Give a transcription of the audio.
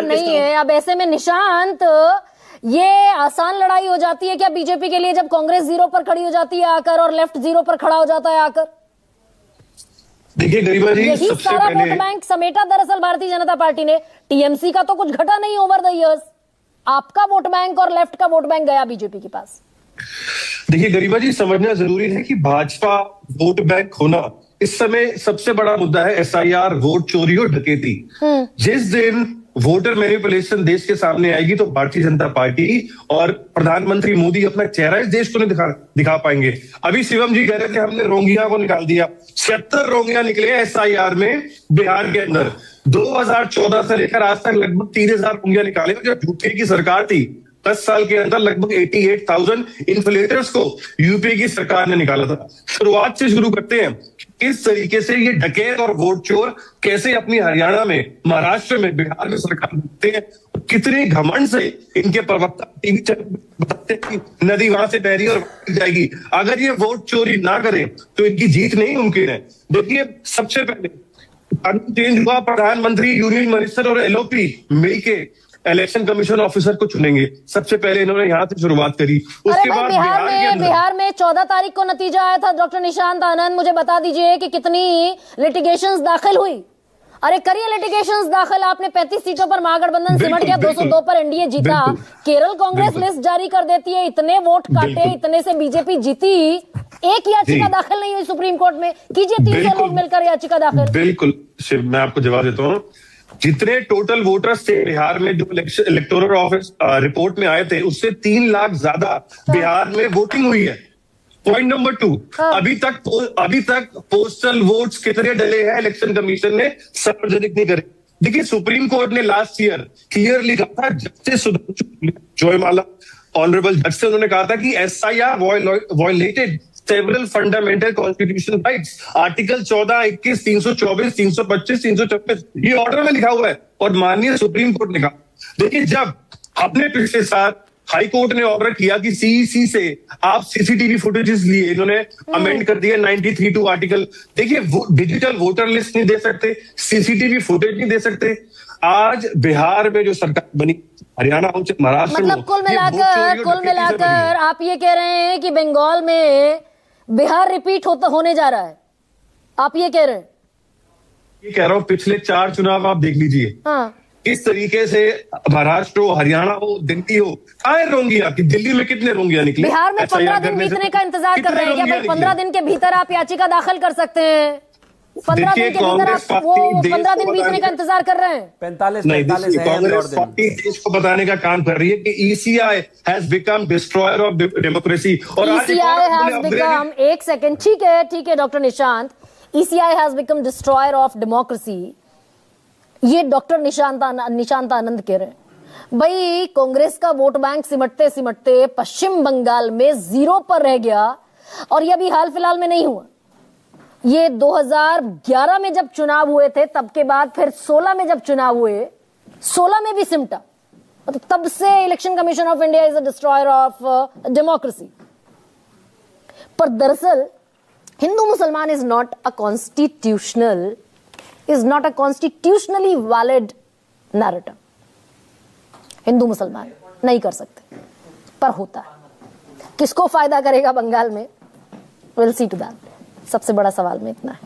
नहीं है। अब ऐसे में निशांत, ये आसान लड़ाई हो जाती है क्या बीजेपी के लिए जब कांग्रेस जीरो पर खड़ी हो जाती है आकर और लेफ्ट जीरो पर खड़ा हो जाता है आकर? देखिए गरिमा जी, यही सबसे सारा पहले वोट बैंक समेटा दरअसल भारतीय जनता पार्टी ने। टीएमसी का तो कुछ घटा नहीं ओवर द इयर्स, आपका वोट बैंक और लेफ्ट का वोट बैंक गया बीजेपी के पास। देखिए गरिमा जी, समझना जरूरी है कि भाजपा वोट बैंक होना इस समय सबसे बड़ा मुद्दा है। एसआईआर, वोट चोरी और डकैती। जिस दिन वोटर मैनिपुलेशन देश के सामने आएगी तो भारतीय जनता पार्टी और प्रधानमंत्री मोदी अपना चेहरा इस देश को नहीं दिखा पाएंगे। अभी शिवम जी कह रहे थे हमने रोंगिया को निकाल दिया। 76 रोंगिया निकले एसआईआर में बिहार के अंदर। 2014 से लेकर आज तक लगभग 3000 रोंगिया निकाले। जब यूपीए की सरकार थी 10 साल के अंदर लगभग 88,000 इन्फ्लेटर्स को यूपीए की सरकार ने निकाला था। शुरुआत से शुरू करते हैं, किस तरीके से ये डकैत और वोट चोर कैसे अपनी हरियाणा में, महाराष्ट्र में, बिहार में सरकार बनाते हैं। कितने घमंड से इनके प्रवक्ता टीवी चैनल बताते हैं कि नदी वहां से बह रही और जाएगी। अगर ये वोट चोरी ना करे तो इनकी जीत नहीं मुमकिन है। देखिए, सबसे पहले चेंज हुआ, प्रधानमंत्री, यूनियन मिनिस्टर और एलओपी मिलके इलेक्शन कमीशन ऑफिसर को चुनेंगे। सबसे पहले इन्होंने यहां से शुरुआत करी। उसके बाद बिहार में 14 तारीख को नतीजा आया था। डॉक्टर निशांत आनंद, मुझे बता दीजिए कि कितनी लिटिगेशंस दाखिल हुई। अरे करिए लिटिगेशंस दाखिल। आपने 35 सीटों पर महागठबंधन सिमट गया, 202 पर एनडीए जीता। केरल कांग्रेस लिस्ट जारी कर देती है, इतने वोट काटे, इतने से बीजेपी जीती, एक याचिका दाखिल नहीं हुई सुप्रीम कोर्ट में। कीजिए 300 लोग मिलकर याचिका दाखिल। बिल्कुल शिव, मैं आपको जवाब देता हूँ। जितने टोटल वोटर्स थे बिहार में जो इलेक्टोरल ऑफिस रिपोर्ट में आए थे, उससे 3 लाख ज्यादा बिहार में वोटिंग हुई है। पॉइंट नंबर 2, अभी तक पोस्टल वोट्स कितने डले हैं इलेक्शन कमीशन ने सार्वजनिक नहीं करे। देखिए, सुप्रीम कोर्ट ने लास्ट ईयर क्लियरली कहा था, जस्टिस सुधांशु जोयमाला ऑनरेबल जज से उन्होंने कहा था कि SIR violated several fundamental constitution rights. Article 14, 21, 324, 325, 326 ये ऑर्डर में लिखा हुआ है और माननीय सुप्रीम कोर्ट ने कहा। देखिए, जब आपने पिछले साल हाई कोर्ट ने ऑर्डर किया कि सीईसी से आप सीसीटीवी फुटेजेस लिए, इन्होंने अमेंड कर दिया 93(2) आर्टिकल। देखिए, डिजिटल वोटर लिस्ट नहीं दे सकते, सीसीटीवी फुटेज नहीं दे सकते। आज बिहार में जो सरकार बनी, हरियाणा हो चाहे महाराष्ट्र, मतलब कुल मिलाकर आप ये कह रहे हैं कि बंगाल में बिहार रिपीट होने जा रहा है, आप ये कह रहे हैं? ये कह रहा हूं, पिछले 4 चुनाव आप देख लीजिए। हाँ। इस तरीके से महाराष्ट्र हो, हरियाणा हो, दिल्ली हो, कहाँ रोंगिया कि दिल्ली में कितने रोंगिया निकले? बिहार में 15 दिन बीतने का इंतजार कर रहे हैं क्या भाई? 15 दिन के भीतर आप याचिका दाखिल कर सकते हैं। 15 दिन के भीतर आप वो 15 दिन बीतने का इंतजार कर रहे हैं। 45 कांग्रेस पार्टी देश को बताने का काम कर रही है कि ECI has become destroyer of democracy. और ईसीआई हैज बिकम, एक सेकंड, ठीक है doctor Nishant, ECI has become destroyer of democracy, ये डॉक्टर निशांत आनंद कह रहे हैं। भाई, कांग्रेस का वोट बैंक सिमटते सिमटते पश्चिम बंगाल में 0 पर रह गया और ये अभी हाल फिलहाल में नहीं हुआ। ये 2011 में जब चुनाव हुए थे, तब के बाद फिर 16 में जब चुनाव हुए, 16 में भी सिमटा। तो तब से election commission of India is a destroyer of democracy. पर दरअसल हिंदू मुसलमान is not a constitutionally valid narrative. Hindu मुसलमान नहीं कर सकते, पर होता है। किसको फायदा करेगा बंगाल में? Will see to that. सबसे बड़ा सवाल में इतना है।